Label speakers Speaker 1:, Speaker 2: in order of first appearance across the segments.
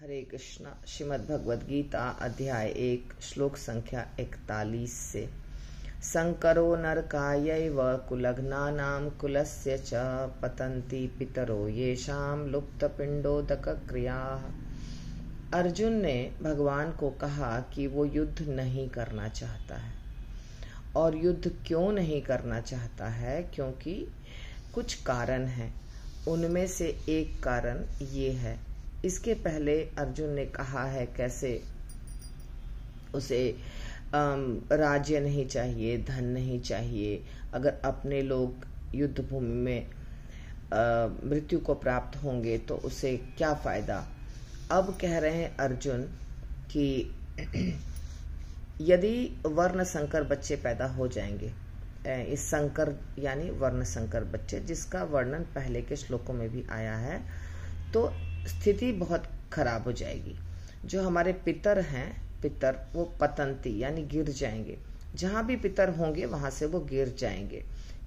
Speaker 1: हरे कृष्णा। श्रीमद् भगवद गीता अध्याय 1 श्लोक संख्या 41 से। संकरो नरकायैव कुलघ्नानां कुलस्य च पतन्ति पितरो येषां लुप्तपिंडोदक क्रियाः। अर्जुन ने भगवान को कहा कि वो युद्ध नहीं करना चाहता है। और युद्ध क्यों नहीं करना चाहता है? क्योंकि कुछ कारण हैं। उनमें से एक कारण ये है। इसके पहले अर्जुन ने कहा है कैसे उसे राज्य नहीं चाहिए, धन नहीं चाहिए। अगर अपने लोग युद्ध भूमि में मृत्यु को प्राप्त होंगे तो उसे क्या फायदा। अब कह रहे हैं अर्जुन कि यदि वर्ण संकर बच्चे पैदा हो जाएंगे, इस संकर यानी वर्ण संकर बच्चे जिसका वर्णन पहले के श्लोकों में भी आया है, तो स्थिति बहुत खराब हो जाएगी। जो हमारे पितर हैं, पितर वो पतंती यानी गिर जाएंगे। जहां भी पितर होंगे वहां से वो गिर जाएंगे,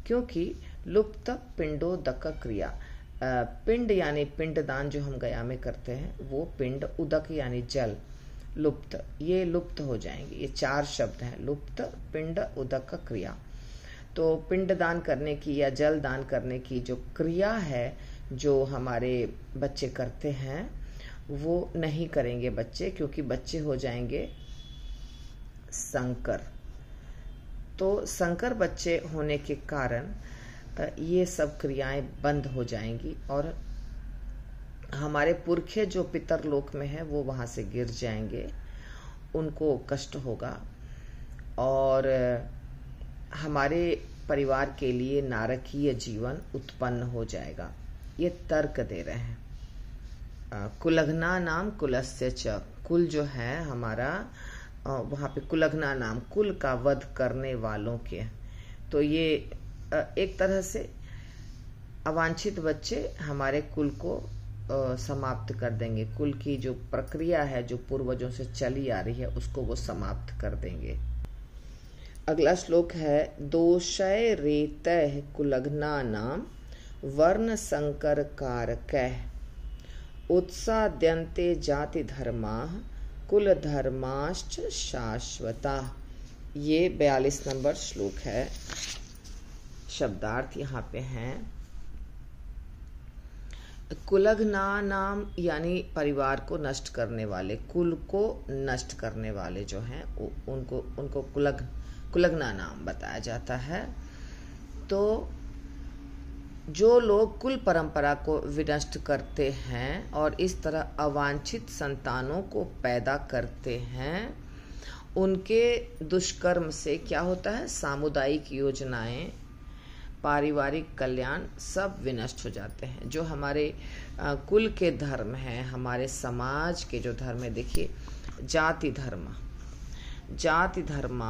Speaker 1: क्योंकि लुप्त पिंडोदक क्रिया, पिंड यानी पिंडदान जो हम गया में करते हैं वो पिंड, उदक यानी जल, लुप्त, ये लुप्त हो जाएंगे। ये 4 शब्द हैं, लुप्त, पिंड, उदक, क्रिया। तो पिंड दान करने की या जल दान करने की जो क्रिया है जो हमारे बच्चे करते हैं वो नहीं करेंगे बच्चे, क्योंकि बच्चे हो जाएंगे संकर। तो संकर बच्चे होने के कारण ये सब क्रियाएं बंद हो जाएंगी और हमारे पुरखे जो पितर लोक में है वो वहां से गिर जाएंगे, उनको कष्ट होगा और हमारे परिवार के लिए नारकीय जीवन उत्पन्न हो जाएगा। ये तर्क दे रहे हैं। कुलघ्ना नाम कुलस्य च, कुल जो है हमारा, वहां पे कुलघ्ना नाम कुल का वध करने वालों के, तो ये एक तरह से अवांछित बच्चे हमारे कुल को समाप्त कर देंगे। कुल की जो प्रक्रिया है जो पूर्वजों से चली आ रही है उसको वो समाप्त कर देंगे। अगला श्लोक है दोषय रेतः कुलघ्ना नाम वर्ण संकर कारकैः उत्साद्यन्ते जाति धर्माः कुल धर्माश्च शाश्वता। ये 42 नंबर श्लोक है। शब्दार्थ यहाँ पे हैं। कुलघ्ना नाम यानी परिवार को नष्ट करने वाले, कुल को नष्ट करने वाले जो हैं उनको कुलघ्ना नाम बताया जाता है। तो जो लोग कुल परंपरा को विनष्ट करते हैं और इस तरह अवांछित संतानों को पैदा करते हैं, उनके दुष्कर्म से क्या होता है? सामुदायिक योजनाएं, पारिवारिक कल्याण सब विनष्ट हो जाते हैं। जो हमारे कुल के धर्म हैं, हमारे समाज के जो धर्म है, देखिए जाति धर्म,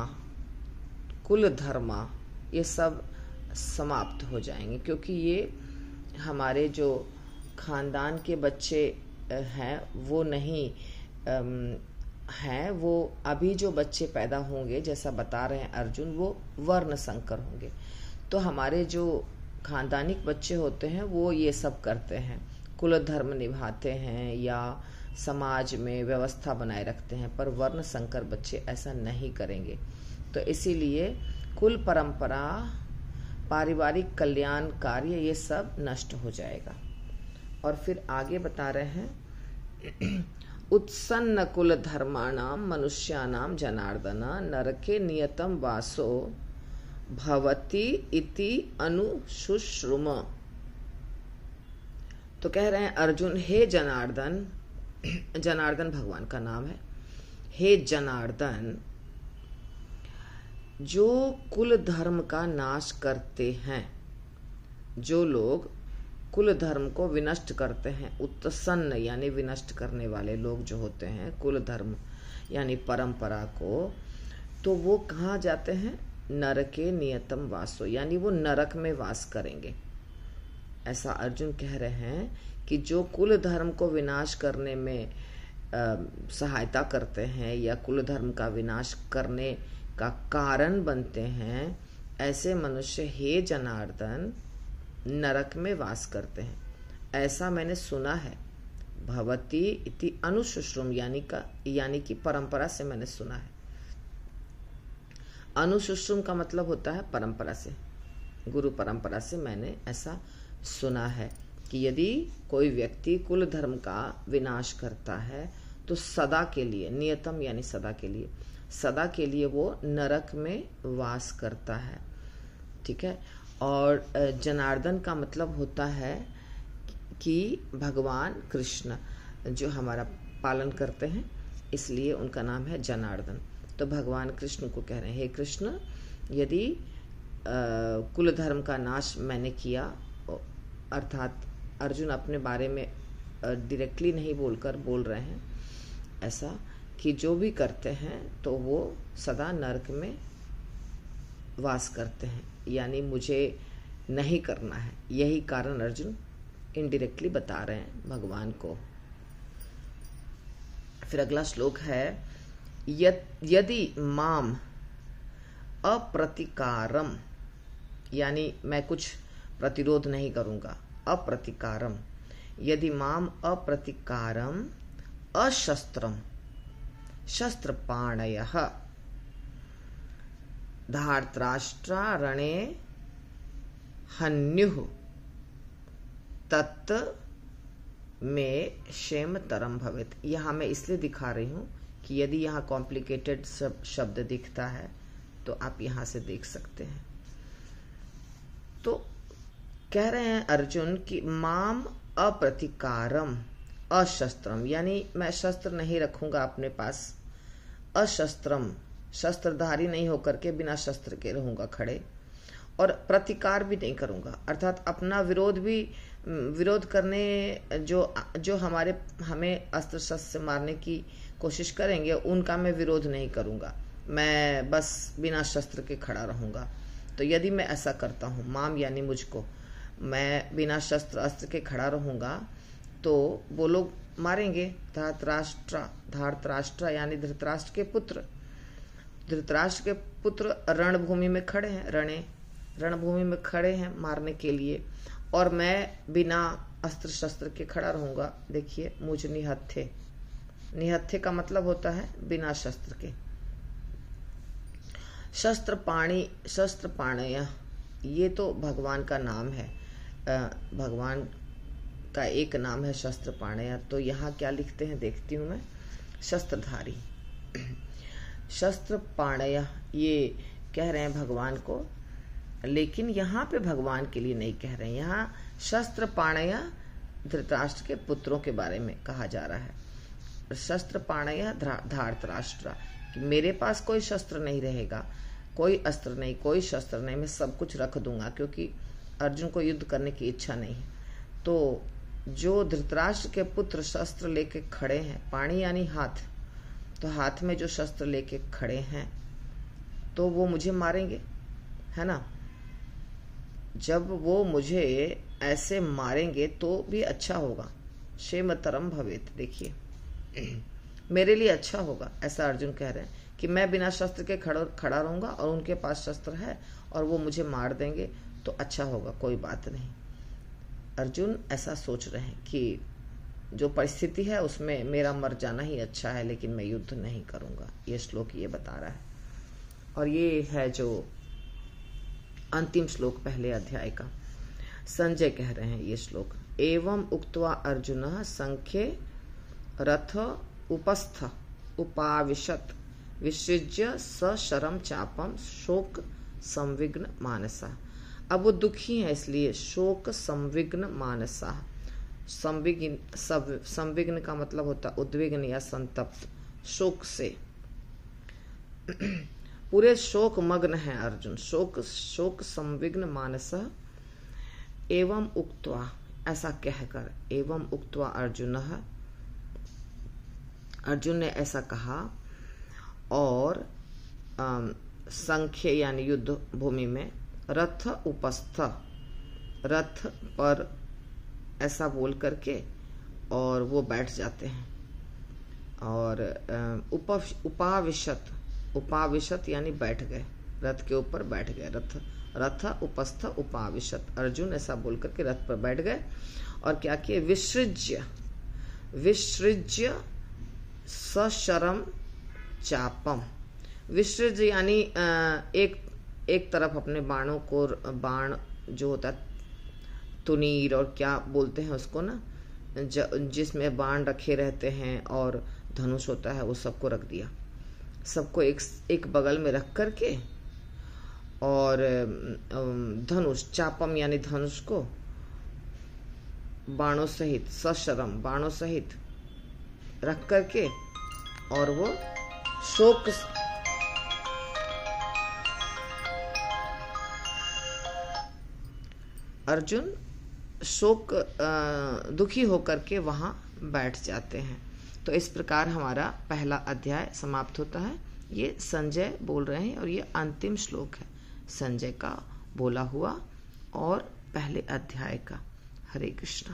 Speaker 1: कुल धर्म, ये सब समाप्त हो जाएंगे, क्योंकि ये हमारे जो खानदान के बच्चे हैं वो नहीं हैं। वो अभी जो बच्चे पैदा होंगे, जैसा बता रहे हैं अर्जुन, वो वर्ण संकर होंगे। तो हमारे जो खानदानिक बच्चे होते हैं वो ये सब करते हैं, कुल धर्म निभाते हैं या समाज में व्यवस्था बनाए रखते हैं, पर वर्ण संकर बच्चे ऐसा नहीं करेंगे। तो इसीलिए कुल परंपरा, पारिवारिक कल्याण कार्य, ये सब नष्ट हो जाएगा। और फिर आगे बता रहे हैं उत्सन्न कुल धर्माणाम मनुष्याणाम जनार्दन नरके नियतम वासो भवति इति अनुशुश्रुम। तो कह रहे हैं अर्जुन, हे जनार्दन, जनार्दन भगवान का नाम है, हे जनार्दन, जो कुल धर्म का नाश करते हैं, जो लोग कुल धर्म को विनष्ट करते हैं, उत्सन्न यानी विनष्ट करने वाले लोग जो होते हैं कुल धर्म यानी परंपरा को, तो वो कहाँ जाते हैं? नरके नियतम वासो, यानी वो नरक में वास करेंगे। ऐसा अर्जुन कह रहे हैं कि जो कुल धर्म को विनाश करने में सहायता करते हैं या कुल धर्म का विनाश करने का कारण बनते हैं, ऐसे मनुष्य हे जनार्दन नरक में वास करते हैं। ऐसा मैंने सुना है, भवति इति अनुशुश्रुम यानी कि परंपरा से मैंने सुना है। अनुशुश्रुम का मतलब होता है परंपरा से, गुरु परंपरा से मैंने ऐसा सुना है कि यदि कोई व्यक्ति कुल धर्म का विनाश करता है तो सदा के लिए, नियतम यानी सदा के लिए वो नरक में वास करता है। ठीक है। और जनार्दन का मतलब होता है कि भगवान कृष्ण जो हमारा पालन करते हैं, इसलिए उनका नाम है जनार्दन। तो भगवान कृष्ण को कह रहे हैं, हे कृष्ण, यदि कुल धर्म का नाश मैंने किया, अर्थात अर्जुन अपने बारे में डायरेक्टली नहीं बोलकर बोल रहे हैं ऐसा कि जो भी करते हैं तो वो सदा नरक में वास करते हैं, यानी मुझे नहीं करना है। यही कारण अर्जुन इनडायरेक्टली बता रहे हैं भगवान को। फिर अगला श्लोक है, यदि माम अप्रतिकारम, यानी मैं कुछ प्रतिरोध नहीं करूंगा, अप्रतिकारम, यदि माम अप्रतिकारम अशस्त्रम शस्त्रपाणयः धार्तराष्ट्रा रणे हन्युः तत् में क्षेमतरम भवेत्। यहाँ मैं इसलिए दिखा रही हूँ कि यदि यहाँ कॉम्प्लिकेटेड शब्द दिखता है तो आप यहाँ से देख सकते हैं। तो कह रहे हैं अर्जुन कि माम अप्रतिकारम अशस्त्रम, यानी मैं शस्त्र नहीं रखूंगा अपने पास, अशस्त्रम, शस्त्रधारी नहीं होकर के बिना शस्त्र के रहूंगा खड़े, और प्रतिकार भी नहीं करूंगा, अर्थात अपना विरोध करने जो हमें अस्त्र शस्त्र से मारने की कोशिश करेंगे उनका मैं विरोध नहीं करूंगा, मैं बस बिना शस्त्र के खड़ा रहूंगा। तो यदि मैं ऐसा करता हूँ, माम यानी मुझको, मैं बिना शस्त्र अस्त्र के खड़ा रहूंगा तो वो लोग मारेंगे। धार्तराष्ट्र यानी धृतराष्ट्र के पुत्र रणभूमि में खड़े हैं, रणभूमि में खड़े हैं मारने के लिए, और मैं बिना अस्त्र शस्त्र के खड़ा रहूंगा। देखिए, मुझ निहत्थे का मतलब होता है बिना शस्त्र के। शस्त्र पाणय, ये तो भगवान का नाम है, भगवान का एक नाम है शस्त्र पाणय। तो यहाँ क्या लिखते हैं देखती हूँ मैं, शस्त्रधारी, शस्त्र पाणय, ये कह रहे हैं भगवान को, लेकिन यहाँ पे भगवान के लिए नहीं कह रहे हैं, यहाँ शस्त्र पाणय धृतराष्ट्र के पुत्रों के बारे में कहा जा रहा है। शस्त्र पाणय धार्तराष्ट्र, कि मेरे पास कोई शस्त्र नहीं रहेगा, कोई अस्त्र नहीं, कोई शस्त्र नहीं, मैं सब कुछ रख दूंगा, क्योंकि अर्जुन को युद्ध करने की इच्छा नहीं। तो जो धृतराष्ट्र के पुत्र शस्त्र लेके खड़े हैं, पाणी यानी हाथ, तो हाथ में जो शस्त्र लेके खड़े हैं तो वो मुझे मारेंगे, है ना। जब वो मुझे ऐसे मारेंगे तो भी अच्छा होगा, क्षेमतरम भवेत्, देखिए मेरे लिए अच्छा होगा, ऐसा अर्जुन कह रहे हैं कि मैं बिना शस्त्र के खड़ा रहूंगा और उनके पास शस्त्र है और वो मुझे मार देंगे तो अच्छा होगा, कोई बात नहीं। अर्जुन ऐसा सोच रहे हैं कि जो परिस्थिति है उसमें मेरा मर जाना ही अच्छा है, लेकिन मैं युद्ध नहीं करूंगा। ये श्लोक ये बता रहा है, और ये है जो अंतिम श्लोक पहले अध्याय का। संजय कह रहे हैं ये श्लोक, एवं उक्त्वा अर्जुनः संख्ये रथ उपस्थ उपाविशत विसृज्य सशरम चापम शोक संविघ्न मानसा। अब वो दुखी है इसलिए शोक संविघ्न मानसा, संविघ्न का मतलब होता उद्विग्न या संतप्त, शोक से पूरे शोक मग्न है अर्जुन, शोक संविघ्न मानसा। एवं उक्त्वा, ऐसा कहकर, एवं उक्त्वा अर्जुनः, अर्जुन ने ऐसा कहा, और संख्य यानी युद्ध भूमि में, रथ उपस्थ, रथ पर ऐसा बोल करके और वो बैठ जाते हैं, और उपाविशत यानी बैठ गए, रथ के ऊपर बैठ गए, रथ उपस्थ उपाविशत, अर्जुन ऐसा बोल करके रथ पर बैठ गए और क्या किए, विसृज्य, विसृज्य सशरम चापम। विसृज यानी एक तरफ अपने बाणों को, बाण जो होता है तुनीर और क्या बोलते हैं उसको ना, जिसमें बाण रखे रहते हैं और धनुष होता है, वो सबको रख दिया। सबको एक बगल में रख करके और धनुष, चापम यानी धनुष को बाणों सहित, सशरम बाणों सहित रख करके, और वो शोक अर्जुन शोक दुखी होकर के वहां बैठ जाते हैं। तो इस प्रकार हमारा पहला अध्याय समाप्त होता है। ये संजय बोल रहे हैं और ये अंतिम श्लोक है संजय का बोला हुआ और पहले अध्याय का। हरे कृष्णा।